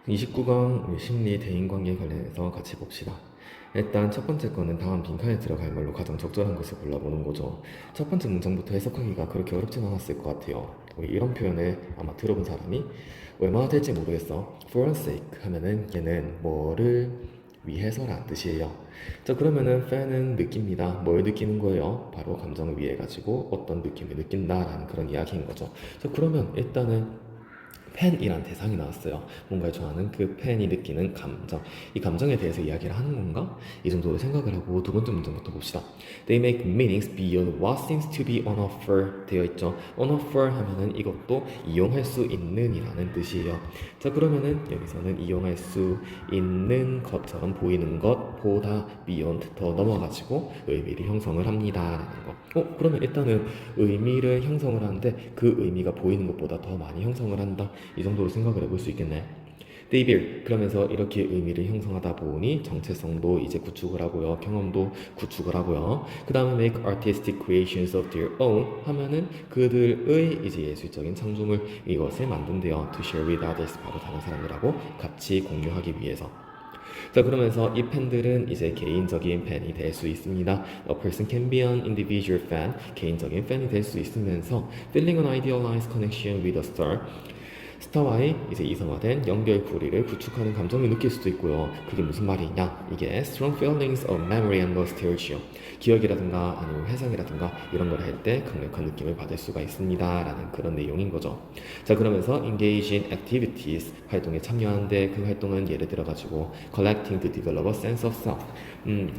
29강 심리 대인관계 관련해서 같이 봅시다. 일단 첫 번째 거는 다음 빈칸에 들어갈 말로 가장 적절한 것을 골라보는 거죠. 첫 번째 문장부터 해석하기가 그렇게 어렵진 않았을 것 같아요. 우리 이런 표현을 아마 들어본 사람이 얼마나 될지 모르겠어. For one's sake 하면은 얘는 뭐를 위해서라는 뜻이에요. 자, 그러면은 fan은 느낍니다. 뭘 느끼는 거예요? 바로 감정을 위해 가지고 어떤 느낌을 느낀다라는 그런 이야기인 거죠. 자, 그러면 일단은 팬이란 대상이 나왔어요. 뭔가를 좋아하는 그 팬이 느끼는 감정. 이 감정에 대해서 이야기를 하는 건가? 이 정도로 생각을 하고 두 번째 문장부터 봅시다. They make meanings beyond what seems to be on offer 되어 있죠. on offer 하면은 이것도 이용할 수 있는 이라는 뜻이에요. 자, 그러면은 여기서는 이용할 수 있는 것처럼 보이는 것보다 beyond 더 넘어가지고 의미를 형성을 합니다라는 거. 그러면 일단은 의미를 형성을 하는데 그 의미가 보이는 것보다 더 많이 형성을 한다. 이 정도로 생각을 해볼 수 있겠네. They build 그러면서 이렇게 의미를 형성하다 보니 정체성도 이제 구축을 하고요. 경험도 구축을 하고요. 그 다음에 make artistic creations of their own 하면은 그들의 이제 예술적인 창조물 이것을 만든대요. To share with others 바로 다른 사람들하고 같이 공유하기 위해서. 자, 그러면서 이 팬들은 이제 개인적인 팬이 될 수 있습니다. A person can be an individual fan. 개인적인 팬이 될 수 있으면서 feeling an idealized connection with a star. 스타와의 이제 이성화된 연결고리를 구축하는 감정을 느낄 수도 있고요. 그게 무슨 말이냐? 이게 strong feelings of memory and nostalgia. 기억이라든가 아니면 회상이라든가 이런 걸 할 때 강력한 느낌을 받을 수가 있습니다. 라는 그런 내용인 거죠. 자, 그러면서 engage in activities. 활동에 참여하는데 그 활동은 예를 들어가지고 collecting to develop a sense of self.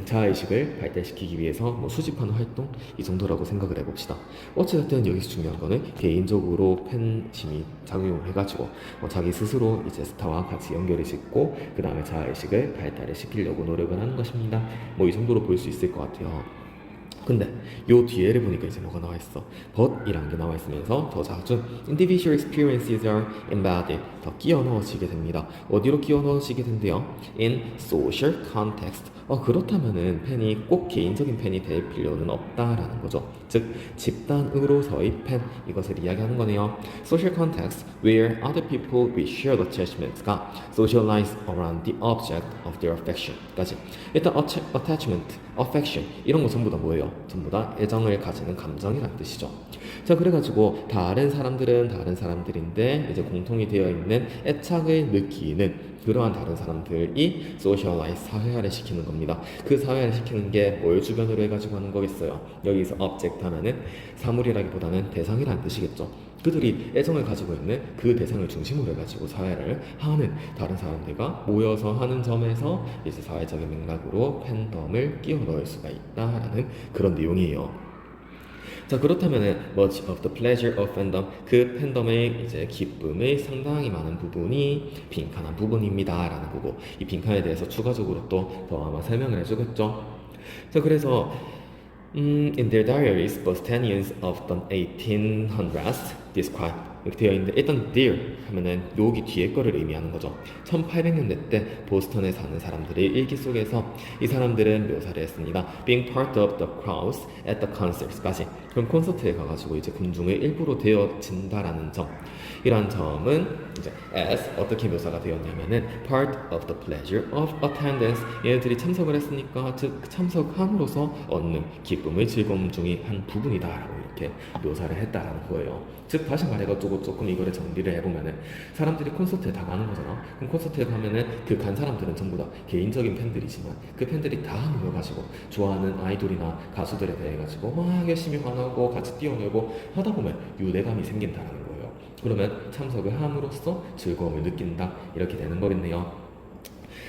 자아의식을 발달시키기 위해서 뭐 수집하는 활동? 이 정도라고 생각을 해봅시다. 어찌됐든 여기서 중요한 거는 개인적으로 팬심이 작용을 해가지고 자기 스스로 이제 스타와 같이 연결을 짓고 그 다음에 자아의식을 발달을 시키려고 노력을 하는 것입니다. 뭐 이 정도로 볼 수 있을 것 같아요. 근데 요 뒤에를 보니까 이제 뭐가 나와 있어? but이라는 게 나와 있으면서 더 자주 individual experiences are embedded 더 끼워 넣어지게 됩니다. 어디로 끼워 넣어지게 된대요? in social context. 그렇다면은 팬이 꼭 개인적인 팬이 될 필요는 없다라는 거죠. 즉 집단으로서의 팬 이것을 이야기하는 거네요. social context where other people with shared attachments가 socialize around the object of their affection까지. 일단 attachment, affection 이런 거 전부 다 뭐예요? 전부 다 애정을 가지는 감정이라는 뜻이죠. 자, 그래가지고 다른 사람들은 다른 사람들인데 이제 공통이 되어 있는 애착을 느끼는 그러한 다른 사람들이 소셜라이즈 사회화를 시키는 겁니다. 그 사회화를 시키는 게 뭘 주변으로 해가지고 하는 거겠어요? 여기서 object 하면은 사물이라기보다는 대상이라는 뜻이겠죠. 그들이 애정을 가지고 있는 그 대상을 중심으로 해가지고 사회를 하는 다른 사람들과 모여서 하는 점에서 이제 사회적인 맥락으로 팬덤을 끼워 넣을 수가 있다라는 그런 내용이에요. 자, 그렇다면은 much of the pleasure of fandom 그 팬덤의 이제 기쁨의 상당히 많은 부분이 빈칸한 부분입니다라는 거고 이 빈칸에 대해서 추가적으로 또 더 아마 설명을 해주겠죠. 자, 그래서 in their diaries, Bostonians of the 1800s describe 이렇게 되어 있는데 일단 their 하면은 여기 뒤에 거를 의미하는 거죠. 1800년대 때 보스턴에 사는 사람들의 일기 속에서 이 사람들은 묘사를 했습니다. Being part of the crowds at the concerts까지. 그럼 콘서트에 가가지고 이제 군중의 일부로 되어진다라는 점. 이러한 점은 이제 as 어떻게 묘사가 되었냐면은 part of the pleasure of attendance. 얘네들이 참석을 했으니까 즉 참석함으로써 얻는 기쁨의 즐거움 중의 한 부분이다라고 이렇게 묘사를 했다라는 거예요. 즉 다시 말해가지고 조금 이거를 정리를 해보면은 사람들이 콘서트에 다 가는 거잖아. 그럼 콘서트에 가면은 그 간 사람들은 전부 다 개인적인 팬들이지만 그 팬들이 다 모여가지고 좋아하는 아이돌이나 가수들에 대해 가지고 막 열심히 환호하고 같이 뛰어놀고 하다 보면 유대감이 생긴다는 거예요. 그러면 참석을 함으로써 즐거움을 느낀다 이렇게 되는 거겠네요.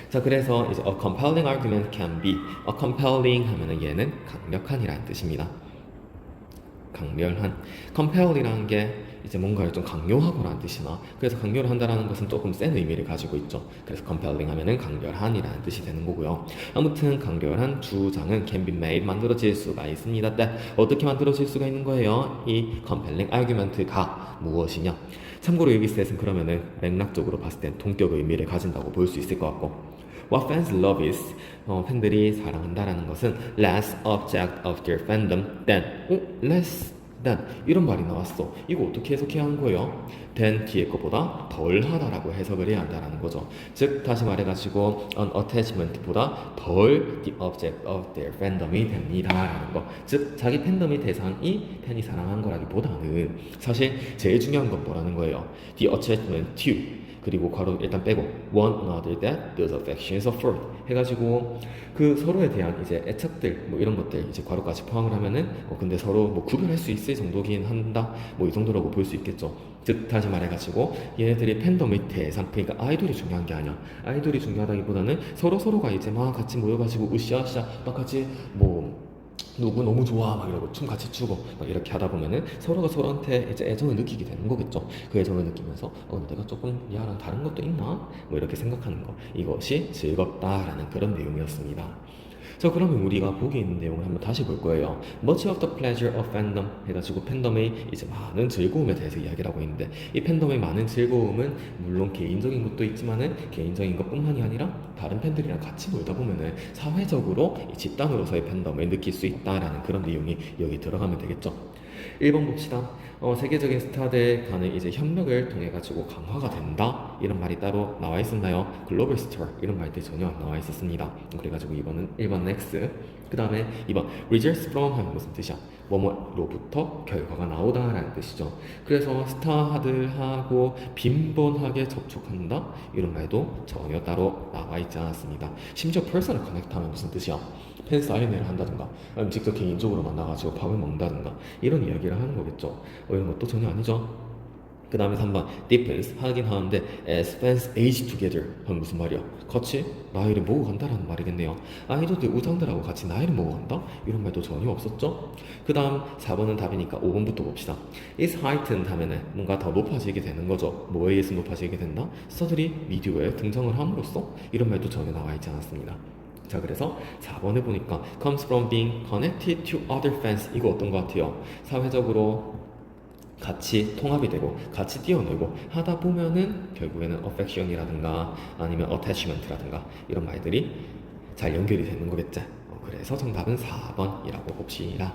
자, 그래서 이제 a compelling argument can be a compelling 하면은 얘는 강력한이라는 뜻입니다. 강렬한 compel이라는 게 이제 뭔가를 좀 강요하고라는 뜻이나 그래서 강요를 한다라는 것은 조금 센 의미를 가지고 있죠. 그래서 compelling 하면은 강렬한이라는 뜻이 되는 거고요. 아무튼 강렬한 주장은 can be made 만들어질 수가 있습니다. 네, 어떻게 만들어질 수가 있는 거예요? 이 compelling argument가 무엇이냐? 참고로 여기 셋은 그러면은 맥락적으로 봤을 땐 동격 의미를 가진다고 볼 수 있을 것 같고 What fans love is 팬들이 사랑한다라는 것은 less object of their fandom than less then 이런 말이 나왔어. 이거 어떻게 해석해야 하는 거예요? then 뒤에 것보다 덜 하다라고 해석을 해야 한다라는 거죠. 즉 다시 말해가지고 an attachment보다 덜 the object of their fandom이 됩니다라는 거. 즉 자기 팬덤의 대상이 팬이 사랑한 거라기보다는 사실 제일 중요한 건 뭐라는 거예요? the attachment to 그리고 괄호 일단 빼고 one another that those affections afford 해가지고 그 서로에 대한 이제 애착들 뭐 이런 것들 이제 괄호까지 포함을 하면은 근데 서로 뭐 구별할 수 있을 정도긴 한다 뭐 이 정도라고 볼 수 있겠죠. 즉 다시 말해가지고 얘네들이 팬덤의 대상 그러니까 아이돌이 중요한 게 아니야. 아이돌이 중요하다기보다는 서로가 이제 막 같이 모여가지고 으쌰으쌰 막 같이 뭐 누구 너무 좋아 막 이러고 춤 같이 추고 막 이렇게 하다 보면은 서로가 서로한테 이제 애정을 느끼게 되는 거겠죠. 그 애정을 느끼면서 내가 조금 얘랑 다른 것도 있나? 뭐 이렇게 생각하는 거. 이것이 즐겁다라는 그런 내용이었습니다. 자 그러면 우리가 보기 있는 내용을 한번 다시 볼 거예요. Much of the pleasure of fandom 해가지고 팬덤의 이제 많은 즐거움에 대해서 이야기를 하고 있는데 이 팬덤의 많은 즐거움은 물론 개인적인 것도 있지만은 개인적인 것뿐만이 아니라 다른 팬들이랑 같이 놀다 보면은 사회적으로 이 집단으로서의 팬덤을 느낄 수 있다라는 그런 내용이 여기 들어가면 되겠죠. 1번 봅시다. 세계적인 스타들 간의 이제 협력을 통해 가지고 강화가 된다 이런 말이 따로 나와 있었나요? 글로벌 스타 이런 말들이 전혀 안 나와 있었습니다. 그래가지고 1번 X 그 다음에 2번 results from 하면 무슨 뜻이야? 뭐뭐로부터 결과가 나오다라는 뜻이죠. 그래서 스타들하고 빈번하게 접촉한다 이런 말도 전혀 따로 나와 있지 않았습니다. 심지어 퍼스널 커넥트 하면 무슨 뜻이야? 팬 사인회를 한다든가 아니면 직접 개인적으로 만나가지고 밥을 먹는다든가 이런 이야기를 하는 거겠죠. 이런 것도 전혀 아니죠. 그 다음에 3번 depends 하긴 하는데 as fans age together 하면 무슨 말이야? 같이 나이를 먹어 간다라는 말이겠네요. 아이돌들 우상들하고 같이 나이를 먹어 간다? 이런 말도 전혀 없었죠. 그 다음 4번은 답이니까 5번부터 봅시다. is heightened 하면은 뭔가 더 높아지게 되는 거죠. 뭐에 의해서 높아지게 된다? 스타들이 미디어에 등장을 함으로써 이런 말도 전혀 나와 있지 않았습니다. 자 그래서 4번에 보니까 comes from being connected to other fans 이거 어떤 것 같아요? 사회적으로 같이 통합이 되고 같이 뛰어놀고 하다 보면은 결국에는 affection이라든가 아니면 attachment라든가 이런 말들이 잘 연결이 되는 거겠죠. 그래서 정답은 4번이라고 봅시다.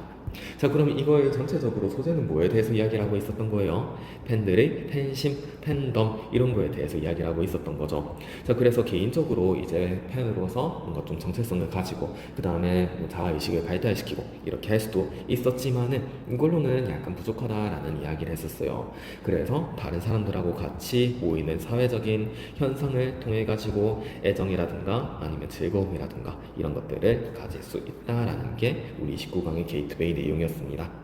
자 그러면 이거의 전체적으로 소재는 뭐에 대해서 이야기를 하고 있었던 거예요? 팬들의 팬심, 팬덤 이런 거에 대해서 이야기를 하고 있었던 거죠. 자 그래서 개인적으로 이제 팬으로서 뭔가 좀 정체성을 가지고 그 다음에 뭐 자아의식을 발달시키고 이렇게 할 수도 있었지만은 이걸로는 약간 부족하다라는 이야기를 했었어요. 그래서 다른 사람들하고 같이 모이는 사회적인 현상을 통해 가지고 애정이라든가 아니면 즐거움이라든가 이런 것들을 가질 수 있다라는 게 우리 19강의 게이트웨이 내용이었습니다.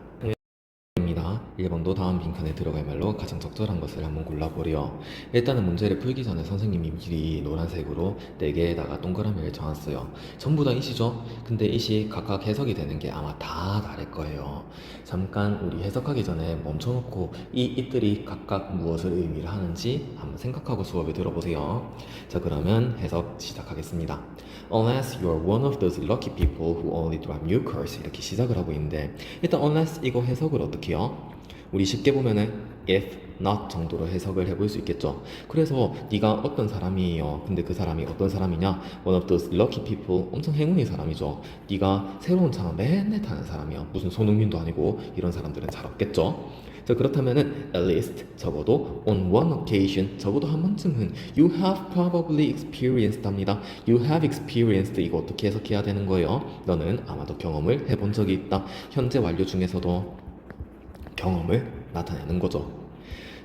1번도 다음 빈칸에 들어갈 말로 가장 적절한 것을 한번 골라보려. 일단은 문제를 풀기 전에 선생님이 미리 노란색으로 4개에다가 동그라미를 정했어요. 전부 다 이시죠? 근데 이시 각각 해석이 되는 게 아마 다 다를 거예요. 잠깐 우리 해석하기 전에 멈춰놓고 이 it들이 각각 무엇을 의미를 하는지 한번 생각하고 수업을 들어보세요. 자 그러면 해석 시작하겠습니다. Unless you're one of those lucky people who only drive new cars 이렇게 시작을 하고 있는데 일단 unless 이거 해석을 어떻게 해요? 우리 쉽게 보면은 if, not 정도로 해석을 해볼 수 있겠죠. 그래서 네가 어떤 사람이에요. 근데 그 사람이 어떤 사람이냐? One of those lucky people, 엄청 행운의 사람이죠. 네가 새로운 차를 맨날 타는 사람이야. 무슨 손흥민도 아니고 이런 사람들은 잘 없겠죠. 자 그렇다면은 at least 적어도 on one occasion 적어도 한 번쯤은 you have probably experienced 합니다. you have experienced 이거 어떻게 해석해야 되는 거예요? 너는 아마도 경험을 해본 적이 있다. 현재 완료 중에서도 경험을 나타내는 거죠.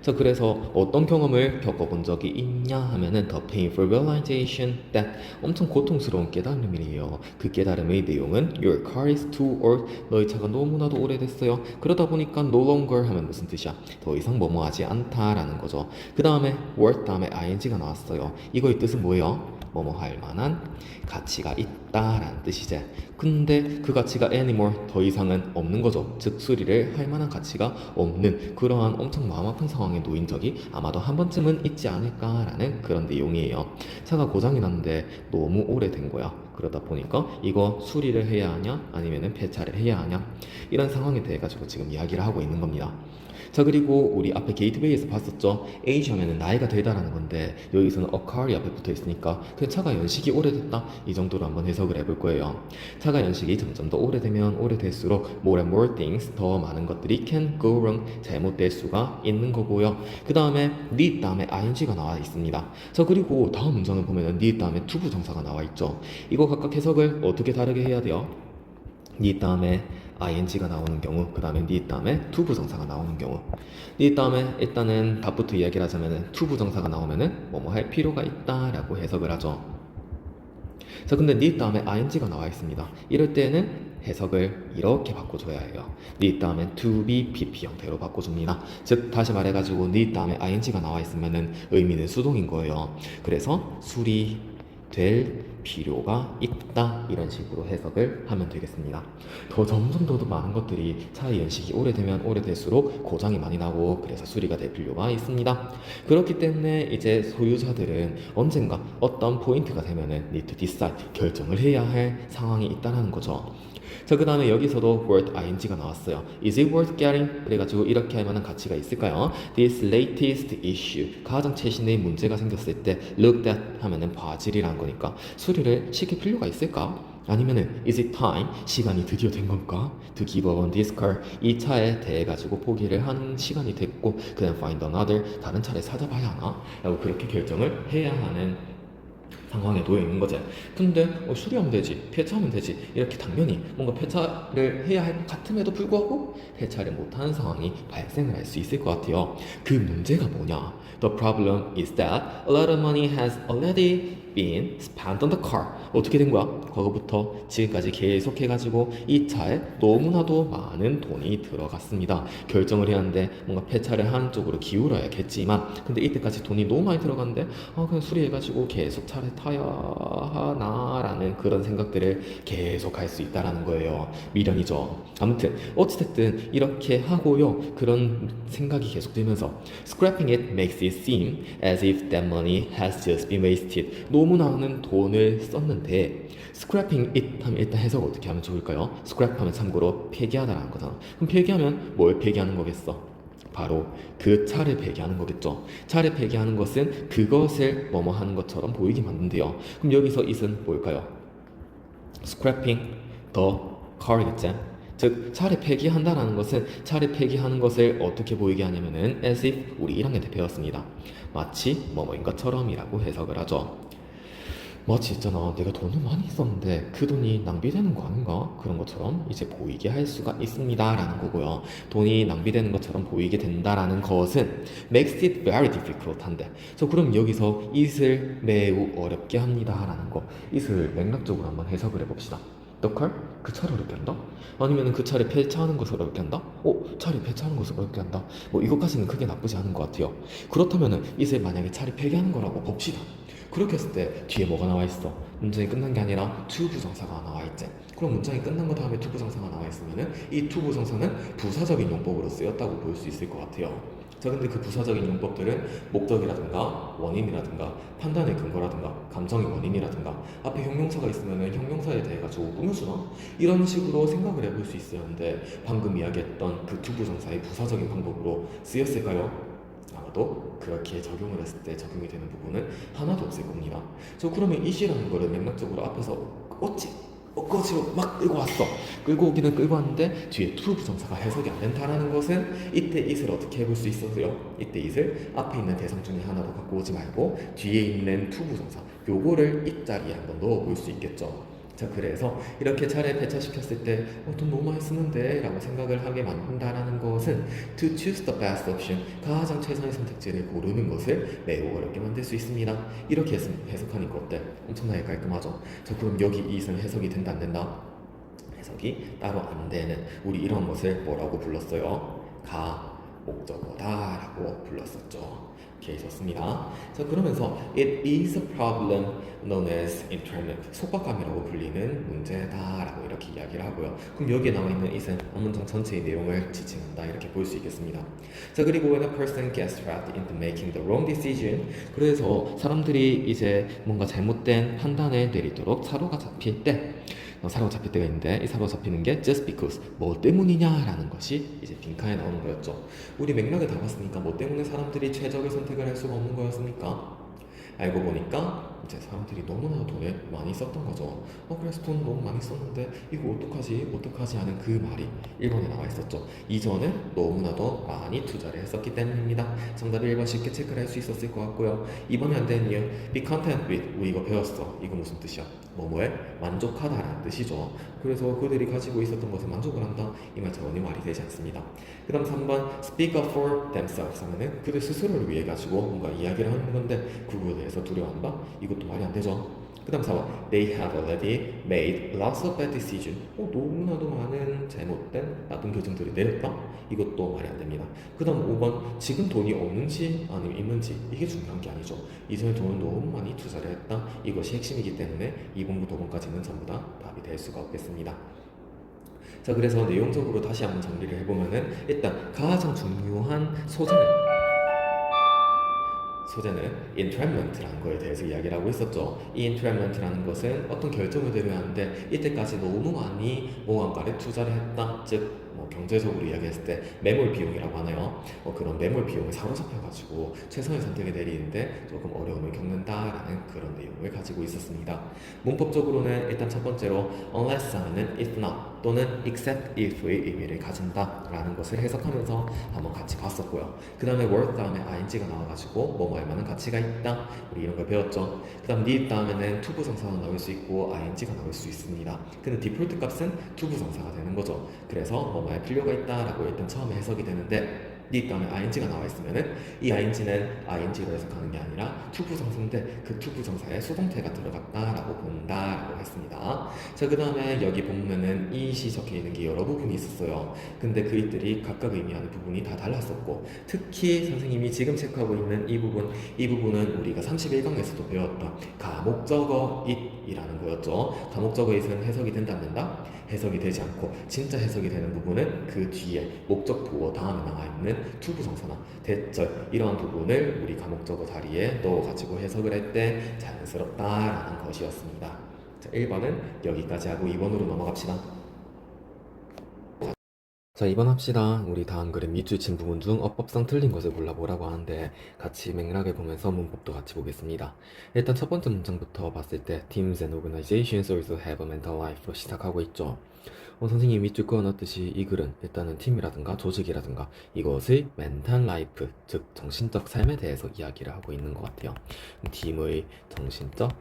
자 그래서 어떤 경험을 겪어본 적이 있냐 하면은 the painful realization that 엄청 고통스러운 깨달음이에요. 그 깨달음의 내용은 your car is too old 너의 차가 너무나도 오래됐어요. 그러다 보니까 no longer 하면 무슨 뜻이야? 더 이상 뭐뭐하지 않다라는 거죠. 그 다음에 worth 다음에 ing가 나왔어요. 이거의 뜻은 뭐예요? 뭐뭐 할 만한 가치가 있다라는 뜻이지. 근데 그 가치가 anymore 더 이상은 없는 거죠. 즉 수리를 할 만한 가치가 없는 그러한 엄청 마음 아픈 상황에 놓인 적이 아마도 한 번쯤은 있지 않을까라는 그런 내용이에요. 차가 고장이 났는데 너무 오래된 거야. 그러다 보니까 이거 수리를 해야 하냐 아니면은 폐차를 해야 하냐 이런 상황에 대해 가지고 지금 이야기를 하고 있는 겁니다. 자, 그리고 우리 앞에 게이트웨이에서 봤었죠? age 하면은 나이가 되다라는 건데 여기서는 occur이 앞에 붙어 있으니까 그 차가 연식이 오래됐다 이 정도로 한번 해석을 해볼 거예요. 차가 연식이 점점 더 오래되면 오래될수록 more and more things 더 많은 것들이 can go wrong 잘못될 수가 있는 거고요. 그 다음에 need 다음에 ing가 나와 있습니다. 자, 그리고 다음 문장을 보면은 need 다음에 to 부정사가 나와 있죠. 이거 각각 해석을 어떻게 다르게 해야 돼요? need 다음에 ing가 나오는 경우, 그 다음에 need 다음에 to 부정사가 나오는 경우. need 다음에 일단은 답부터 이야기를 하자면은 to 부정사가 나오면은 뭐뭐 할 필요가 있다라고 해석을 하죠. 자, 근데 need 다음에 ing가 나와 있습니다. 이럴 때는 해석을 이렇게 바꿔줘야 해요. need 다음에 to be pp 형태로 바꿔줍니다. 즉 다시 말해가지고 need 다음에 ing가 나와 있으면은 의미는 수동인 거예요. 그래서 수리될 필요가 있다 이런 식으로 해석을 하면 되겠습니다. 더 점점 더 많은 것들이 차의 연식이 오래되면 오래될수록 고장이 많이 나고 그래서 수리가 될 필요가 있습니다. 그렇기 때문에 이제 소유자들은 언젠가 어떤 포인트가 되면은 need to decide 결정을 해야 할 상황이 있다는 거죠. 자, 그 다음에 여기서도 worth ing가 나왔어요. Is it worth getting? 그래가지고 이렇게 할 만한 가치가 있을까요? This latest issue 가장 최신의 문제가 생겼을 때 looked at 하면은 봐질이라는 거니까 수리를 시킬 필요가 있을까? 아니면은 is it time? 시간이 드디어 된 건가? To give up on this car 이 차에 대해 가지고 포기를 한 시간이 됐고 그냥 find another 다른 차를 찾아봐야 하나? 라고 그렇게 결정을 해야 하는 상황에 놓여 있는 거지. 근데 수리하면 되지, 폐차하면 되지 이렇게 당연히 뭔가 폐차를 해야 할 것 같음에도 불구하고 폐차를 못하는 상황이 발생을 할 수 있을 것 같아요. 그 문제가 뭐냐? The problem is that a lot of money has already been spent on the car. 어떻게 된 거야? 과거부터 지금까지 계속해가지고 이 차에 너무나도 많은 돈이 들어갔습니다. 결정을 해야 하는데 뭔가 폐차를 하는 쪽으로 기울어야겠지만 근데 이때까지 돈이 너무 많이 들어갔는데 그냥 수리해가지고 계속 차를 타야 하나라는 그런 생각들을 계속 할 수 있다라는 거예요. 미련이죠. 아무튼 어찌됐든 이렇게 하고요. 그런 생각이 계속 들면서 scrapping it makes it seem as if that money has just been wasted. 너무 많은 돈을 썼는데 scrapping it 하면 일단 해석 어떻게 하면 좋을까요? scrap 하면 참고로 폐기하다라는 거잖아. 그럼 폐기하면 뭘 폐기하는 거겠어? 바로 그 차를 폐기하는 거겠죠. 차를 폐기하는 것은 그것을 뭐뭐 하는 것처럼 보이게 만든대요. 그럼 여기서 it은 뭘까요? scrapping the car겠지? 즉 차를 폐기한다라는 것은 차를 폐기하는 것을 어떻게 보이게 하냐면은 as if 우리 1학년 때 배웠습니다. 마치 뭐뭐인 것처럼이라고 해석을 하죠. 마치 있잖아, 내가 돈을 많이 썼는데 그 돈이 낭비되는 거 아닌가? 그런 것처럼 이제 보이게 할 수가 있습니다 라는 거고요. 돈이 낭비되는 것처럼 보이게 된다라는 것은 makes it very difficult 한데 그럼 여기서 it을 매우 어렵게 합니다 라는 거, it을 맥락적으로 한번 해석을 해봅시다. The car? 그 차를 어렵게 한다? 아니면 그 차를 폐차하는 것을 어렵게 한다? 차를 폐차하는 것을 어렵게 한다? 이것까지는 크게 나쁘지 않은 것 같아요. 그렇다면은 it을 만약에 차를 폐기하는 거라고 봅시다. 그렇게 했을 때 뒤에 뭐가 나와 있어? 문장이 끝난 게 아니라 to 부정사가 나와 있지. 그럼 문장이 끝난 거 다음에 to 부정사가 나와 있으면은 이 to 부정사는 부사적인 용법으로 쓰였다고 볼 수 있을 것 같아요. 자, 근데 그 부사적인 용법들은 목적이라든가 원인이라든가 판단의 근거라든가 감정의 원인이라든가 앞에 형용사가 있으면은 형용사에 대해 가지고 꾸며주나? 이런 식으로 생각을 해볼 수 있었는데 방금 이야기했던 그 to 부정사의 부사적인 방법으로 쓰였을까요? 아마도 그렇게 적용을 했을 때 적용이 되는 부분은 하나도 없을 겁니다. 그러면 it이라는 거를 맥락적으로 앞에서 억지로 막 끌고 왔어. 끌고 오기는 끌고 왔는데 뒤에 to 부정사가 해석이 안 된다라는 것은 이때 it을 어떻게 해볼 수 있었어요? 이때 it을 앞에 있는 대상 중에 하나로 갖고 오지 말고 뒤에 있는 to 부정사 요거를 it 자리에 한번 넣어볼 수 있겠죠. 자, 그래서 이렇게 차를 폐차시켰을 때 돈 너무 많이 쓰는데 라고 생각을 하게 만든다라는 것은 to choose the best option 가장 최선의 선택지를 고르는 것을 매우 어렵게 만들 수 있습니다. 이렇게 해석하니까 어때? 엄청나게 깔끔하죠? 자, 그럼 여기 it은 해석이 된다 안 된다? 해석이 따로 안 되는 우리 이런 것을 뭐라고 불렀어요? 목적어다 라고 불렀었죠. 오케이, 좋습니다. 자, 그러면서 it is a problem known as internment 속박감이라고 불리는 문제다 라고 이렇게 이야기를 하고요. 그럼 여기에 나와 있는 it은 문장 전체의 내용을 지칭한다 이렇게 볼 수 있겠습니다. 자, 그리고 when a person gets trapped into making the wrong decision 그래서 사람들이 이제 뭔가 잘못된 판단을 내리도록 사로가 잡힐 때 사로잡힐 때가 있는데 이 사로잡히는 게 just because 뭐 때문이냐라는 것이 이제 빈칸에 나오는 거였죠. 우리 맥락을 다 봤으니까 뭐 때문에 사람들이 최적의 선택을 할 수가 없는 거였습니까? 알고 보니까 이제 사람들이 너무나 돈을 많이 썼던 거죠. 그래서 돈 너무 많이 썼는데 이거 어떡하지 하는 그 말이 1번에 나와 있었죠. 이전에 너무나도 많이 투자를 했었기 때문입니다. 정답이 1번 쉽게 체크를 할 수 있었을 것 같고요. 2번에 안 되는 이유, be content with, 우리 이거 배웠어. 이거 무슨 뜻이야? 뭐뭐에 만족하다라는 뜻이죠. 그래서 그들이 가지고 있었던 것에 만족을 한다. 이 말 전혀 말이 되지 않습니다. 그 다음 3번 speak up for themselves 하면은 그들 스스로를 위해 가지고 뭔가 이야기를 하는 건데 그거에 대해서 두려워한다? 이것도 말이 안 되죠. 그 다음 4번 they have already made lots of bad decisions. 너무나도 많은 잘못된 나쁜 결정들을 내렸다? 이것도 말이 안 됩니다. 그 다음 5번 지금 돈이 없는지 아니면 있는지 이게 중요한 게 아니죠. 이전에 돈을 너무 많이 투자를 했다. 이것이 핵심이기 때문에 2번부터 5번까지는 전부 다 답이 될 수가 없겠습니다. 자, 그래서 내용적으로 다시 한번 정리를 해보면은 일단 가장 중요한 소재는 entrapment라는 거에 대해서 이야기를 하고 있었죠. 이 entrapment라는 것은 어떤 결정을 내려야 하는데 이때까지 너무 많이 무언가를 투자를 했다. 즉 경제적으로 이야기했을 때 매몰 비용이라고 하나요? 그런 매몰 비용을 사로잡혀가지고 최선의 선택을 내리는데 조금 어려움을 겪는다라는 그런 내용을 가지고 있었습니다. 문법적으로는 일단 첫 번째로 unless 하면은 if not 또는 except if의 의미를 가진다라는 것을 해석하면서 한번 같이 봤었고요. 그 다음에 word 다음에 ing가 나와가지고 뭐뭐 할 만한 가치가 있다. 우리 이런 걸 배웠죠. 그 다음 need 다음에는 to 부정사가 나올 수 있고 ing가 나올 수 있습니다. 근데 디폴트 값은 to 부정사가 되는 거죠. 그래서 뭐뭐 할 필요가 있다라고 일단 처음에 해석이 되는데 need 다음에 ing가 나와 있으면은 이 ing는 ing로 해석하는 게 아니라 to 부정사인데 그 to 부정사에 수동태가 들어갔다라고 본다라고 했습니다. 자, 그 다음에 여기 보면은 it이 적혀 있는 게 여러 부분이 있었어요. 근데 그 it들이 각각 의미하는 부분이 다 달랐었고 특히 선생님이 지금 체크하고 있는 이 부분은 우리가 31강에서도 배웠던 가목적어 it이라는 거였죠. 가목적어 it은 해석이 된다 안 된다? 해석이 되지 않고 진짜 해석이 되는 부분은 그 뒤에 목적 보어 다음에 나와 있는 to 부정사나 대절 이러한 부분을 우리 가목적어 자리에 넣어가지고 해석을 할 때 자연스럽다라는 것이었습니다. 자, 1번은 여기까지 하고 2번으로 넘어갑시다. 자, 2번 합시다. 우리 다음 글의 밑줄 친 부분 중 어법상 틀린 것을 골라보라고 하는데 같이 맥락을 보면서 문법도 같이 보겠습니다. 일단 첫 번째 문장부터 봤을 때 Teams and organizations also have a mental life로 시작하고 있죠. 선생님이 밑줄 그어놨듯이 이 글은 일단은 팀이라든가 조직이라든가 이것의 멘탈 라이프, 즉 정신적 삶에 대해서 이야기를 하고 있는 것 같아요. 팀의 정신적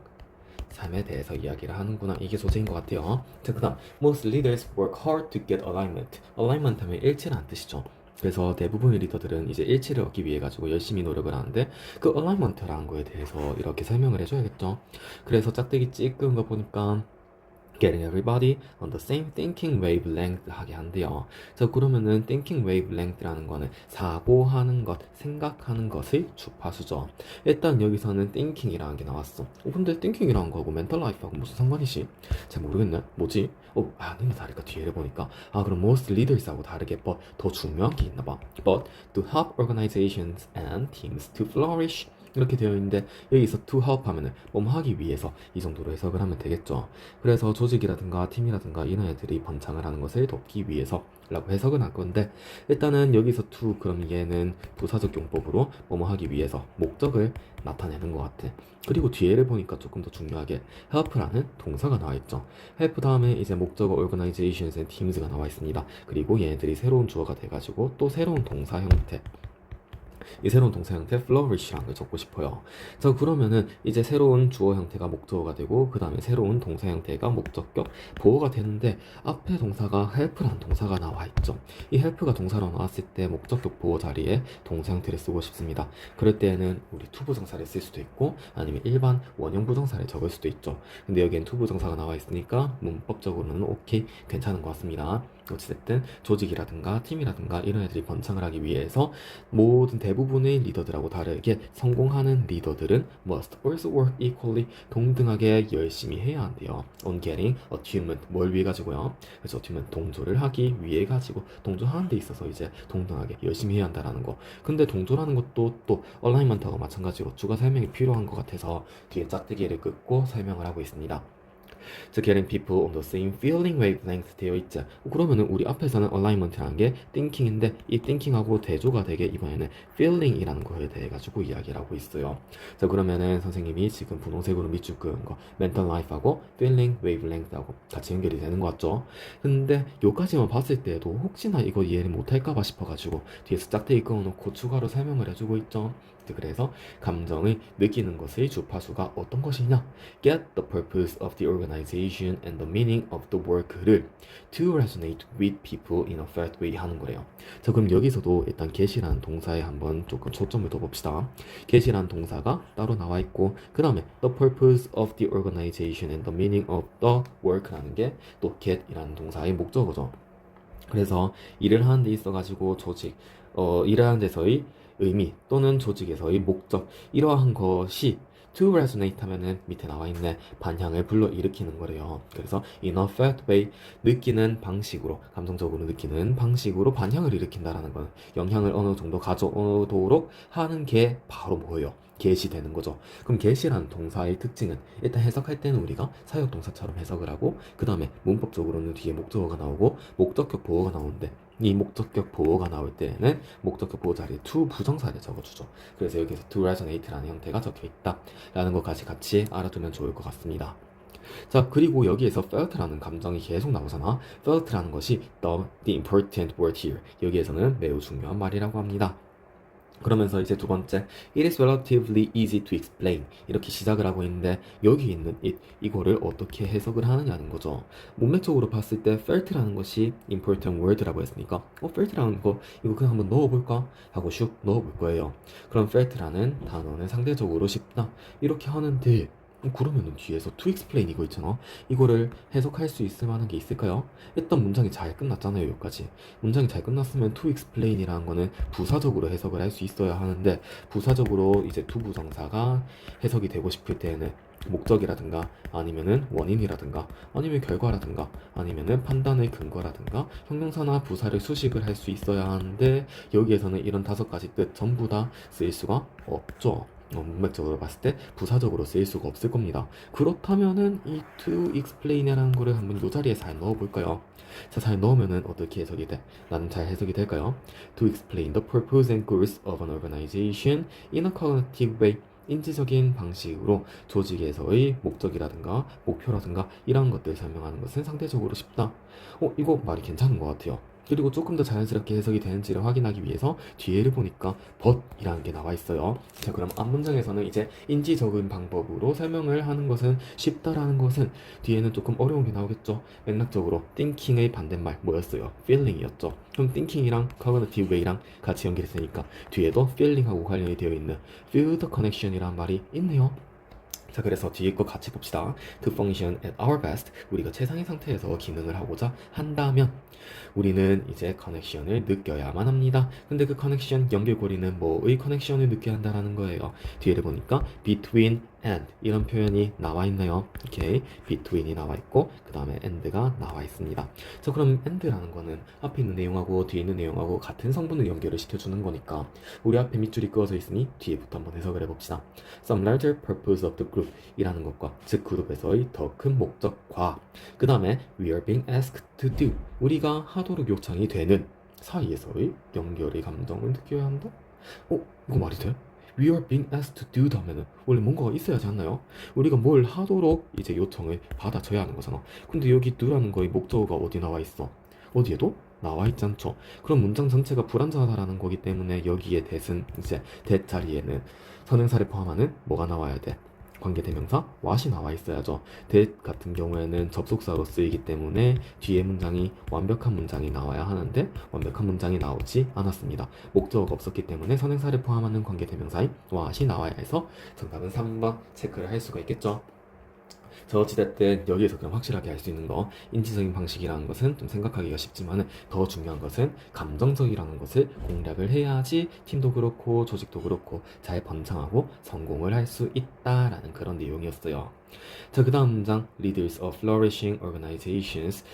삶에 대해서 이야기를 하는구나. 이게 소재인 것 같아요. 자, 그 다음 Most leaders work hard to get alignment. alignment 하면 일치라는 뜻이죠. 그래서 대부분의 리더들은 이제 일치를 얻기 위해 가지고 열심히 노력을 하는데 그 alignment라는 거에 대해서 이렇게 설명을 해줘야겠죠. 그래서 짝대기 찍은 거 보니까 getting everybody on the same thinking wavelength 하게 한대요. 자, 그러면은 thinking wavelength라는 거는 사고하는 것, 생각하는 것의 주파수죠. 일단 여기서는 thinking이라는 게 나왔어. 근데 thinking이라는 거하고 mental life하고 무슨 상관이지? 잘 모르겠네. 뭐지? 아니면 다를까? 뒤에를 보니까 그럼 most leaders하고 다르게 but 더 중요한 게 있나 봐. but to help organizations and teams to flourish 이렇게 되어 있는데 여기서 to help 하면은 뭐뭐 하기 위해서 이 정도로 해석을 하면 되겠죠. 그래서 조직이라든가 팀이라든가 이런 애들이 번창을 하는 것을 돕기 위해서 라고 해석은 할 건데 일단은 여기서 to 그럼 얘는 부사적 용법으로 뭐뭐 하기 위해서 목적을 나타내는 것 같아. 그리고 뒤에를 보니까 조금 더 중요하게 help라는 동사가 나와 있죠. help 다음에 이제 목적어 organizations and teams가 나와 있습니다. 그리고 얘네들이 새로운 주어가 돼가지고 또 새로운 동사 형태 이 새로운 동사 형태 flourish라는 걸 적고 싶어요. 자, 그러면은 이제 새로운 주어 형태가 목적어가 되고 그 다음에 새로운 동사 형태가 목적격 보어가 되는데 앞에 동사가 help라는 동사가 나와 있죠. 이 help가 동사로 나왔을 때 목적격 보어 자리에 동사 형태를 쓰고 싶습니다. 그럴 때에는 우리 to 부정사를 쓸 수도 있고 아니면 일반 원형 부정사를 적을 수도 있죠. 근데 여기엔 to 부정사가 나와 있으니까 문법적으로는 오케이 괜찮은 것 같습니다. 어찌됐든 조직이라든가 팀이라든가 이런 애들이 번창을 하기 위해서 모든 대부분의 리더들하고 다르게 성공하는 리더들은 must also work equally 동등하게 열심히 해야 한대요. on getting achievement 뭘 위해 가지고요. 그래서 achievement 동조를 하기 위해 가지고 동조하는 데 있어서 이제 동등하게 열심히 해야 한다라는 거. 근데 동조라는 것도 또 alignment하고 마찬가지로 추가 설명이 필요한 것 같아서 뒤에 짝대기를 긋고 설명을 하고 있습니다. So getting people on the same feeling wavelength 되어 있죠. 그러면은 우리 앞에서는 alignment라는 게 thinking인데 이 thinking하고 대조가 되게 이번에는 feeling이라는 거에 대해 가지고 이야기를 하고 있어요. 자 그러면은 선생님이 지금 분홍색으로 밑줄 그은 거 mental life하고 feeling wavelength하고 같이 연결이 되는 것 같죠. 근데 요까지만 봤을 때도 혹시나 이거 이해를 못할까봐 싶어가지고 뒤에서 짝대기 그어놓고 추가로 설명을 해주고 있죠. 그래서 감정의 느끼는 것의 주파수가 어떤 것이냐? Get the purpose of the organization and the meaning of the work를 to resonate with people in a felt way 하는 거래요. 자 그럼 여기서도 일단 get이라는 동사에 한번 조금 초점을 둬봅시다. get이라는 동사가 따로 나와 있고 그 다음에 the purpose of the organization and the meaning of the work라는 게 또 get이라는 동사의 목적어죠. 그래서 일을 하는 데 있어가지고 조직, 일을 하는 데서의 의미 또는 조직에서의 목적 이러한 것이 to resonate 하면은 밑에 나와 있는 반향을 불러일으키는 거래요. 그래서 in a felt way 느끼는 방식으로 감정적으로 느끼는 방식으로 반향을 일으킨다라는 건 영향을 어느 정도 가져오도록 하는 게 바로 뭐예요? get이 되는 거죠. 그럼 get이라는 동사의 특징은 일단 해석할 때는 우리가 사역 동사처럼 해석을 하고 그 다음에 문법적으로는 뒤에 목적어가 나오고 목적격 보어가 나오는데 이 목적격 보어가 나올 때에는 목적격 보어 자리에 to 부정사를 적어주죠. 그래서 여기서 to resonate라는 형태가 적혀 있다 라는 것까지 같이 알아두면 좋을 것 같습니다. 자 그리고 여기에서 felt라는 감정이 계속 나오잖아. felt라는 것이 the important word here 여기에서는 매우 중요한 말이라고 합니다. 그러면서 이제 두 번째 It is relatively easy to explain 이렇게 시작을 하고 있는데 여기 있는 it 이거를 어떻게 해석을 하느냐는 거죠. 문맥적으로 봤을 때 felt라는 것이 important word라고 했으니까 felt라는 거 이거 그냥 한번 넣어볼까 하고 슉 넣어볼 거예요. 그럼 felt라는 단어는 상대적으로 쉽다 이렇게 하는데 그러면은 뒤에서 to explain 이거 있잖아. 이거를 해석할 수 있을 만한 게 있을까요? 일단 문장이 잘 끝났잖아요. 여기까지. 문장이 잘 끝났으면 to explain이라는 거는 부사적으로 해석을 할 수 있어야 하는데 부사적으로 이제 to 부정사가 해석이 되고 싶을 때에는 목적이라든가 아니면은 원인이라든가 아니면 결과라든가 아니면은 판단의 근거라든가 형용사나 부사를 수식을 할 수 있어야 하는데 여기에서는 이런 5가지 뜻 전부 다 쓰일 수가 없죠. 문맥적으로 봤을 때 부사적으로 쓰일 수가 없을 겁니다. 그렇다면은 이 to explain이라는 거를 한번 이 자리에 잘 넣어볼까요? 자, 잘 넣으면은 어떻게 해석이 돼? 나는 잘 해석이 될까요? To explain the purpose and goals of an organization in a cognitive way. 인지적인 방식으로 조직에서의 목적이라든가 목표라든가 이런 것들 설명하는 것은 상대적으로 쉽다. 이거 말이 괜찮은 것 같아요. 그리고 조금 더 자연스럽게 해석이 되는지를 확인하기 위해서 뒤에를 보니까 but이라는 게 나와 있어요. 자, 그럼 앞문장에서는 이제 인지적인 방법으로 설명을 하는 것은 쉽다라는 것은 뒤에는 조금 어려운 게 나오겠죠. 맥락적으로 thinking의 반대말 뭐였어요? feeling이었죠. 그럼 thinking이랑 cognitive way랑 같이 연결했으니까 뒤에도 feeling하고 관련이 되어 있는 feel the connection이라는 말이 있네요. 자 그래서 뒤에 거 같이 봅시다. To function at our best 우리가 최상의 상태에서 기능을 하고자 한다면 우리는 이제 커넥션을 느껴야만 합니다. 근데 그 커넥션 연결고리는 뭐의 커넥션을 느껴야 한다라는 거예요. 뒤에를 보니까 between and 이런 표현이 나와 있나요? 이렇게 between이 나와 있고 그 다음에 and가 나와 있습니다. 자 그럼 and라는 거는 앞에 있는 내용하고 뒤에 있는 내용하고 같은 성분을 연결을 시켜주는 거니까 우리 앞에 밑줄이 그어져 있으니 뒤에부터 한번 해석을 해봅시다. Some larger purpose of the group 이라는 것과 즉 그룹에서의 더 큰 목적과 그 다음에 we are being asked to do 우리가 하도록 요청이 되는 사이에서의 연결의 감정을 느껴야 한다? 이거 말이 돼? We are being asked to do 다음에는 원래 뭔가가 있어야 하지 않나요? 우리가 뭘 하도록 이제 요청을 받아줘야 하는 거잖아. 근데 여기 do라는 거의 목적어가 어디 나와 있어? 어디에도? 나와 있지 않죠. 그럼 문장 전체가 불완전하다라는 거기 때문에 여기에 that은 이제 that 자리에는 선행사를 포함하는 뭐가 나와야 돼? 관계대명사 what이 나와 있어야죠. that 같은 경우에는 접속사로 쓰이기 때문에 뒤에 문장이 완벽한 문장이 나와야 하는데 완벽한 문장이 나오지 않았습니다. 목적어가 없었기 때문에 선행사를 포함하는 관계대명사인 what이 나와야 해서 정답은 3번 체크를 할 수가 있겠죠. 저 어찌됐든 여기에서 그냥 확실하게 알 수 있는 거 인지적인 방식이라는 것은 좀 생각하기가 쉽지만 더 중요한 것은 감정적이라는 것을 공략을 해야지 팀도 그렇고 조직도 그렇고 잘 번창하고 성공을 할 수 있다라는 그런 내용이었어요. 자, 그 다음 문장 Leaders of flourishing organizations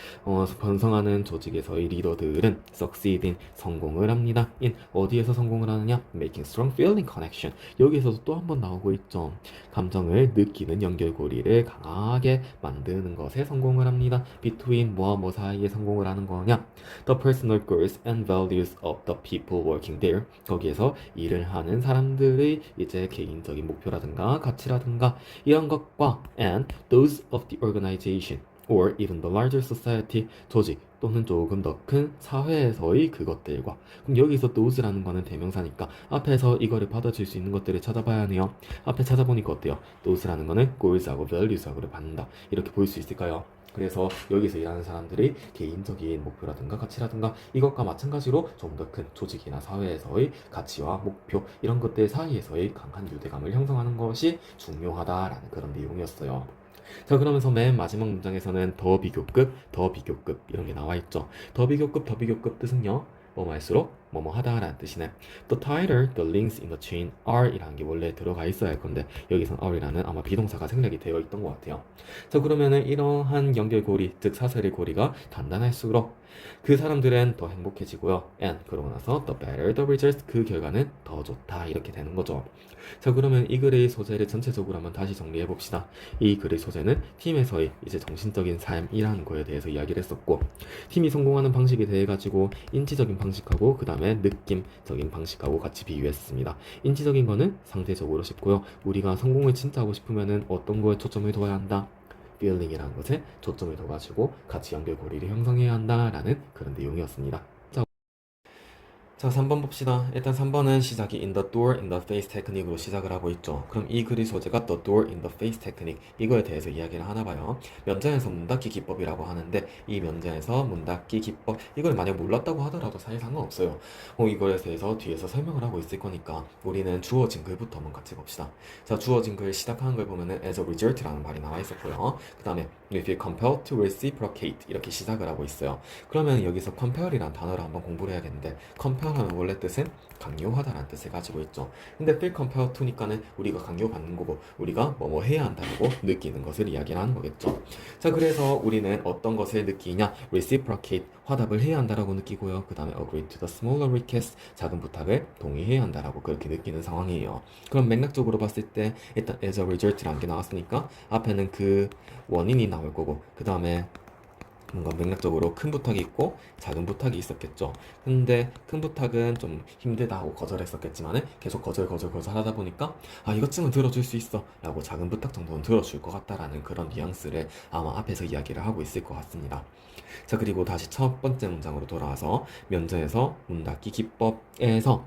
번성하는 조직에서의 리더들은 succeed in 성공을 합니다. in 어디에서 성공을 하느냐? making strong feeling connection 여기에서도 또 한 번 나오고 있죠. 감정을 느끼는 연결고리를 강하게 만드는 것에 성공을 합니다. between 뭐와 뭐 사이에 성공을 하는 거냐? The personal goals and values of the people working there 거기에서 일을 하는 사람들의 이제 개인적인 목표라든가 가치라든가 이런 것과 and those of the organization or even the larger society 조직 또는 조금 더 큰 사회에서의 그것들과 그럼 여기서 those라는 거는 대명사니까 앞에서 이거를 받아줄 수 있는 것들을 찾아봐야 하네요. 앞에 찾아보니까 어때요? those라는 거는 goals하고 values하고를 받는다 이렇게 볼 수 있을까요? 그래서 여기서 일하는 사람들의 개인적인 목표라든가 가치라든가 이것과 마찬가지로 좀 더 큰 조직이나 사회에서의 가치와 목표 이런 것들 사이에서의 강한 유대감을 형성하는 것이 중요하다라는 그런 내용이었어요. 자, 그러면서 맨 마지막 문장에서는 더 비교급 이런 게 나와 있죠. 더 비교급 뜻은요. 뭐뭐 할수록 뭐뭐 하다라는 뜻이네. The tighter the links in the chain are 이라는 게 원래 들어가 있어야 할 건데 여기선 are라는 아마 비동사가 생략이 되어 있던 것 같아요. 자, 그러면은 이러한 연결고리 즉 사슬의 고리가 단단할수록 그 사람들은 더 행복해지고요. and 그러고 나서 the better the results 그 결과는 더 좋다 이렇게 되는 거죠. 자, 그러면 이 글의 소재를 전체적으로 한번 다시 정리해 봅시다. 이 글의 소재는 팀에서의 이제 정신적인 삶이라는 거에 대해서 이야기를 했었고 팀이 성공하는 방식에 대해 가지고 인지적인 방식하고 그 다음에 느낌적인 방식하고 같이 비유했습니다. 인지적인 거는 상대적으로 쉽고요. 우리가 성공을 진짜 하고 싶으면은 어떤 거에 초점을 둬야 한다? feeling이라는 것에 초점을 둬가지고 같이 연결고리를 형성해야 한다라는 그런 내용이었습니다. 자, 3번 봅시다. 일단 3번은 시작이 in the door in the face technique으로 시작을 하고 있죠. 그럼 이 글의 소재가 the door in the face technique 이거에 대해서 이야기를 하나 봐요. 면전에서 문 닫기 기법이라고 하는데 이 면전에서 문 닫기 기법 이걸 만약 몰랐다고 하더라도 사실 상관없어요. 이거에 대해서 뒤에서 설명을 하고 있을 거니까 우리는 주어진 글부터 한번 같이 봅시다. 자, 주어진 글 시작하는 걸 보면은 as a result라는 말이 나와 있었고요. 그 다음에 we feel compelled to reciprocate 이렇게 시작을 하고 있어요. 그러면 여기서 compel이라는 단어를 한번 공부를 해야겠는데 compel 하는 원래 뜻은 강요하다라는 뜻을 가지고 있죠. 근데 feel compelled to니까는 우리가 강요받는 거고 우리가 뭐뭐 해야 한다고 느끼는 것을 이야기를 하는 거겠죠. 자, 그래서 우리는 어떤 것을 느끼냐? reciprocate 화답을 해야 한다라고 느끼고요. 그 다음에 agree to the smaller request 작은 부탁을 동의해야 한다라고 그렇게 느끼는 상황이에요. 그럼 맥락적으로 봤을 때 일단 as a result라는 게 나왔으니까 앞에는 그 원인이 나올 거고 그 다음에 뭔가 맥락적으로 큰 부탁이 있고 작은 부탁이 있었겠죠. 근데 큰 부탁은 좀 힘들다 하고 거절했었겠지만은 계속 거절 하다 보니까 이것쯤은 들어줄 수 있어 라고 작은 부탁 정도는 들어줄 것 같다라는 그런 뉘앙스를 아마 앞에서 이야기를 하고 있을 것 같습니다. 자, 그리고 다시 첫 번째 문장으로 돌아와서 면전에서 문 닫기 기법에서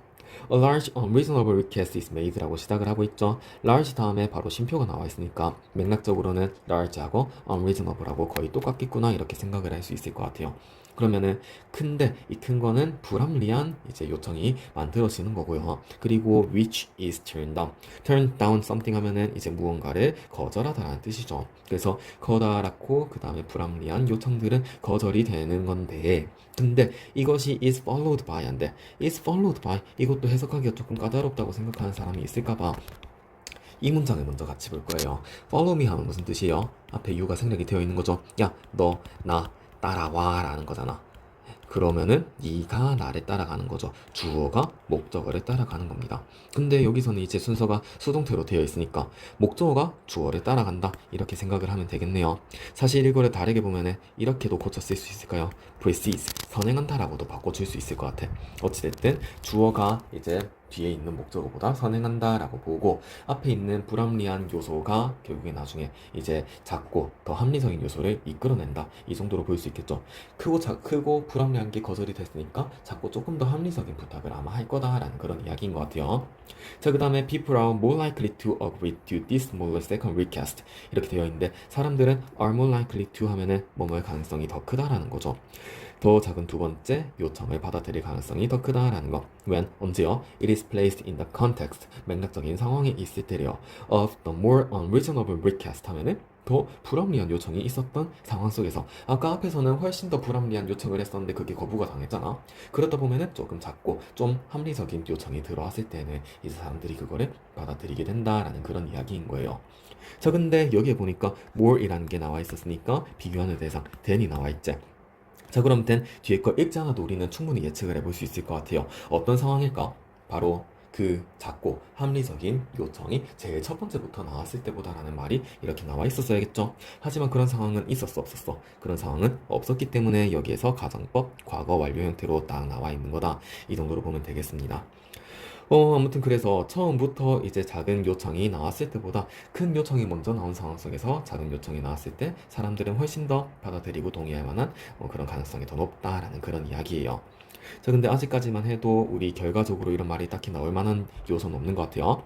A large unreasonable request is made라고 시작을 하고 있죠. large 다음에 바로 쉼표가 나와 있으니까 맥락적으로는 large하고 unreasonable하고 거의 똑같겠구나 이렇게 생각을 할 수 있을 것 같아요. 그러면은 큰데 이 큰 거는 불합리한 이제 요청이 만들어지는 거고요. 그리고 which is turned down. turn down something 하면은 이제 무언가를 거절하다라는 뜻이죠. 그래서 커다랗고 그 다음에 불합리한 요청들은 거절이 되는 건데 근데 이것이 is followed by 한데 is followed by 이것도 해석하기가 조금 까다롭다고 생각하는 사람이 있을까봐 이 문장을 먼저 같이 볼 거예요. follow me 하면 무슨 뜻이에요? 앞에 you가 생략이 되어 있는 거죠. 야, 너, 나 따라와 라는 거잖아. 그러면은 네가 나를 따라가는 거죠. 주어가 목적어를 따라가는 겁니다. 근데 여기서는 이제 순서가 수동태로 되어 있으니까 목적어가 주어를 따라간다 이렇게 생각을 하면 되겠네요. 사실 이거를 다르게 보면은 이렇게도 고쳐 쓸 수 있을까요? precedes 선행한다라고도 바꿔줄 수 있을 것 같아. 어찌됐든 주어가 이제 뒤에 있는 목적어보다 선행한다라고 보고 앞에 있는 불합리한 요소가 결국에 나중에 이제 작고 더 합리적인 요소를 이끌어낸다 이 정도로 볼 수 있겠죠. 크고 불합리한 게 거절이 됐으니까 작고 조금 더 합리적인 부탁을 아마 할 거다라는 그런 이야기인 것 같아요. 자, 그 다음에 people are more likely to agree to this smaller second request 이렇게 되어 있는데 사람들은 are more likely to 하면은 뭐뭐의 가능성이 더 크다라는 거죠. 더 작은 두 번째 요청을 받아들일 가능성이 더 크다라는 거. when 언제요? It is placed in the context 맥락적인 상황에 있을 때래요. of the more unreasonable request 하면은 더 불합리한 요청이 있었던 상황 속에서 아까 앞에서는 훨씬 더 불합리한 요청을 했었는데 그게 거부가 당했잖아. 그러다 보면은 조금 작고 좀 합리적인 요청이 들어왔을 때는 이제 사람들이 그거를 받아들이게 된다라는 그런 이야기인 거예요. 자, 근데 여기에 보니까 more이라는 게 나와 있었으니까 비교하는 대상 than이 나와 있지. 자, 그럼 then 뒤에 거 읽지 않아도 우리는 충분히 예측을 해볼 수 있을 것 같아요. 어떤 상황일까? 바로 그 작고 합리적인 요청이 제일 첫 번째부터 나왔을 때보다라는 말이 이렇게 나와 있었어야겠죠. 하지만 그런 상황은 있었어, 없었어? 그런 상황은 없었기 때문에 여기에서 가정법 과거 완료 형태로 딱 나와 있는 거다. 이 정도로 보면 되겠습니다. 아무튼 그래서 처음부터 이제 작은 요청이 나왔을 때보다 큰 요청이 먼저 나온 상황 속에서 작은 요청이 나왔을 때 사람들은 훨씬 더 받아들이고 동의할 만한 그런 가능성이 더 높다라는 그런 이야기예요. 자, 근데 아직까지만 해도 우리 결과적으로 이런 말이 딱히 나올 만한 요소는 없는 것 같아요.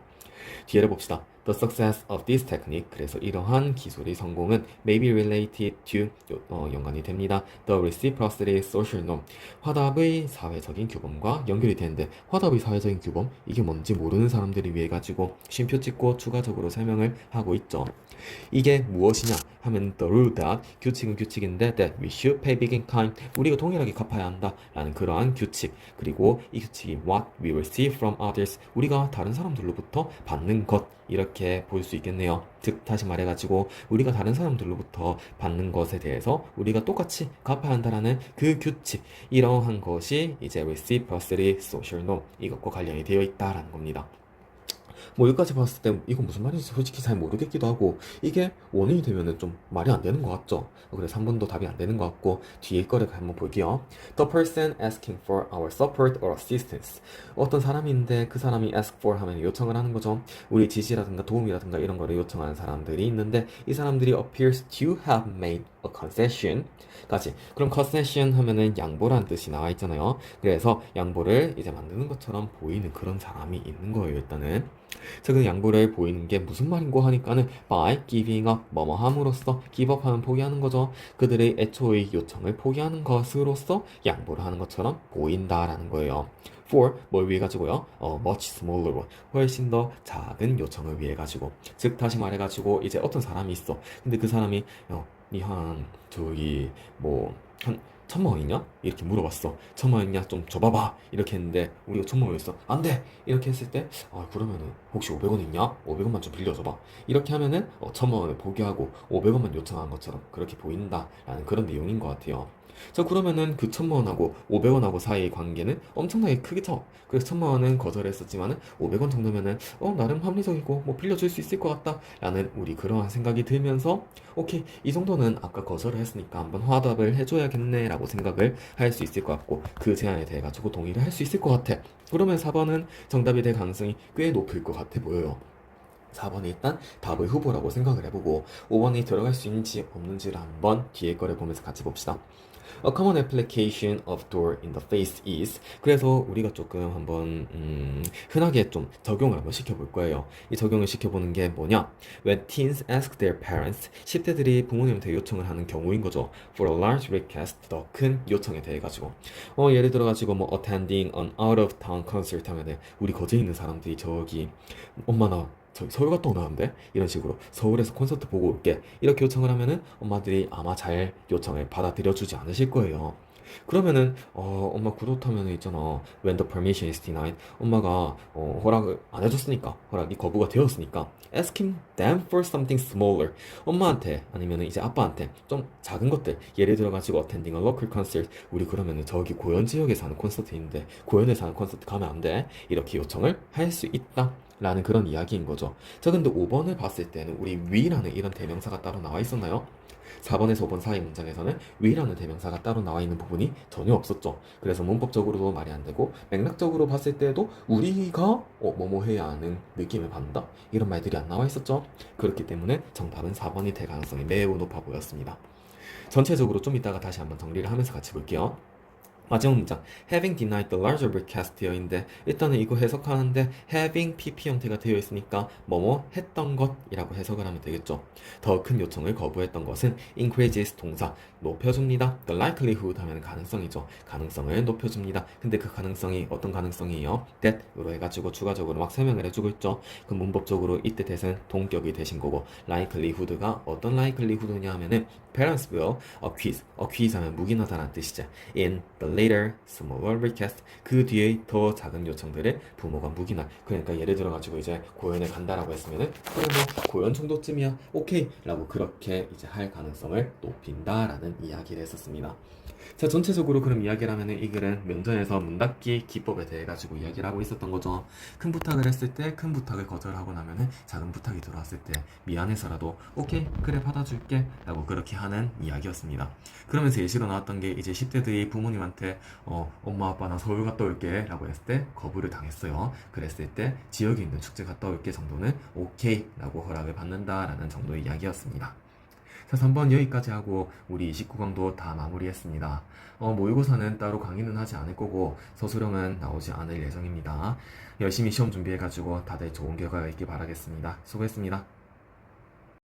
뒤에를 봅시다. The success of this technique. 그래서 이러한 기술의 성공은 may be related to 연관이 됩니다. The reciprocity social norm. 화답의 사회적인 규범과 연결이 되는데 화답의 사회적인 규범 이게 뭔지 모르는 사람들을 위해 가지고 쉼표 찍고 추가적으로 설명을 하고 있죠. 이게 무엇이냐 하면 the rule that 규칙은 규칙인데 that we should pay big in kind 우리가 동일하게 갚아야 한다 라는 그러한 규칙 그리고 이 규칙이 what we receive from others 우리가 다른 사람들로부터 받는 것 이렇게 볼 수 있겠네요. 즉 다시 말해가지고 우리가 다른 사람들로부터 받는 것에 대해서 우리가 똑같이 갚아야 한다라는 그 규칙 이러한 것이 이제 reciprocity social norm 이것과 관련이 되어 있다라는 겁니다. 뭐 여기까지 봤을 때 이건 무슨 말인지 솔직히 잘 모르겠기도 하고 이게 원인이 되면은 좀 말이 안 되는 것 같죠. 그래서 한 번도 답이 안 되는 것 같고 뒤에 거를 한번 볼게요. The person asking for our support or assistance 어떤 사람인데 그 사람이 ask for 하면 요청을 하는 거죠. 우리 지시라든가 도움이라든가 이런 거를 요청하는 사람들이 있는데 이 사람들이 appears to have made a concession 까지. 그럼 concession 하면은 양보라는 뜻이 나와 있잖아요. 그래서 양보를 이제 만드는 것처럼 보이는 그런 사람이 있는 거예요, 일단은. 자, 그 양보를 보이는 게 무슨 말인고 하니까는 by giving up 뭐뭐 함으로써 give up 하면 포기하는 거죠. 그들의 애초의 요청을 포기하는 것으로써 양보를 하는 것처럼 보인다라는 거예요. for 뭘 위해 가지고요? much smaller one 훨씬 더 작은 요청을 위해 가지고 즉 다시 말해 가지고 이제 어떤 사람이 있어. 근데 그 사람이 니 한 저기 뭐 한 1,000만 원 있냐? 이렇게 물어봤어. 1,000만 원 있냐? 좀 줘봐봐. 이렇게 했는데 우리가 1,000만 원 있어. 안 돼! 이렇게 했을 때 그러면은 혹시 500원 있냐? 500원만 좀 빌려줘봐. 이렇게 하면은 1,000만 원을 포기하고 500원만 요청한 것처럼 그렇게 보인다라는 그런 내용인 것 같아요. 자, 그러면은 그 1,000만 원하고 500원하고 사이의 관계는 엄청나게 크겠죠. 그래서 1,000만 원은 거절했었지만은 500원 정도면은 나름 합리적이고 뭐 빌려줄 수 있을 것 같다라는 우리 그러한 생각이 들면서 오케이 이 정도는 아까 거절을 했으니까 한번 화답을 해줘야겠네라고 생각을 할 수 있을 것 같고 그 제안에 대해 가지고 동의를 할 수 있을 것 같아. 그러면 4번은 정답이 될 가능성이 꽤 높을 것 같아 보여요. 4번이 일단 답의 후보라고 생각을 해보고 5번이 들어갈 수 있는지 없는지를 한번 뒤에 거를 보면서 같이 봅시다. A common application of door in the face is 그래서 우리가 조금 한번 흔하게 좀 적용을 한번 시켜볼 거예요. 이 적용을 시켜보는 게 뭐냐? When teens ask their parents 10대들이 부모님한테 요청을 하는 경우인 거죠. For a large request 더 큰 요청에 대해 가지고 예를 들어 가지고 뭐 attending an out of town concert 하면은 우리 거제에 있는 사람들이 저기 엄마 나 저기 서울 갔다 오나는데 이런 식으로 서울에서 콘서트 보고 올게 이렇게 요청을 하면은 엄마들이 아마 잘 요청을 받아들여 주지 않으실 거예요. 그러면은 엄마 그렇다면 있잖아 when the permission is denied 엄마가 허락을 안 해줬으니까 허락이 거부가 되었으니까 asking them for something smaller 엄마한테 아니면은 이제 아빠한테 좀 작은 것들 예를 들어 가지고 attending a local concert 우리 그러면은 저기 고현 지역에 사는 콘서트 있는데 고현에 사는 콘서트 가면 안 돼 이렇게 요청을 할 수 있다 라는 그런 이야기인 거죠. 자, 근데 5번을 봤을 때는 우리 위라는 이런 대명사가 따로 나와 있었나요? 4번에서 5번 사이 문장에서는 위라는 대명사가 따로 나와 있는 부분이 전혀 없었죠. 그래서 문법적으로도 말이 안 되고 맥락적으로 봤을 때도 우리가 뭐뭐 해야 하는 느낌을 받는다 이런 말들이 안 나와 있었죠. 그렇기 때문에 정답은 4번이 될 가능성이 매우 높아 보였습니다. 전체적으로 좀 이따가 다시 한번 정리를 하면서 같이 볼게요. 마지막 문장 having denied the larger broadcaster인데 일단은 이거 해석하는데 having PP 형태가 되어 있으니까 뭐뭐 했던 것이라고 해석을 하면 되겠죠. 더 큰 요청을 거부했던 것은 increases 동사 높여줍니다. the likelihood 하면 가능성이죠. 가능성을 높여줍니다. 근데 그 가능성이 어떤 가능성이에요? that으로 해가지고 추가적으로 막 설명을 해주고 있죠. 그 문법적으로 이때 that은 동격이 되신 거고 likelihood가 어떤 likelihood냐 하면은 parents will acquise 하면 묵인하다라는 뜻이죠. in the later smaller request 그 뒤에 더 작은 요청들을 부모가 묵인할. 그러니까 예를 들어 가지고 이제 고연에 간다라고 했으면은 그래 뭐 고연 정도쯤이야 오케이 라고 그렇게 이제 할 가능성을 높인다라는 이야기를 했었습니다. 자, 전체적으로 그럼 이야기를 하면은 이 글은 면전에서 문 닫기 기법에 대해 가지고 이야기를 하고 있었던 거죠. 큰 부탁을 했을 때 큰 부탁을 거절하고 나면은 작은 부탁이 들어왔을 때 미안해서라도 오케이 그래 받아줄게 라고 그렇게 하는 이야기였습니다. 그러면서 예시로 나왔던 게 이제 10대들이 부모님한테 엄마 아빠 나 서울 갔다 올게 라고 했을 때 거부를 당했어요. 그랬을 때 지역에 있는 축제 갔다 올게 정도는 오케이 라고 허락을 받는다라는 정도의 이야기였습니다. 자, 3번 여기까지 하고 우리 29강도 다 마무리했습니다. 모의고사는 따로 강의는 하지 않을 거고 서술형은 나오지 않을 예정입니다. 열심히 시험 준비해가지고 다들 좋은 결과가 있길 바라겠습니다. 수고했습니다.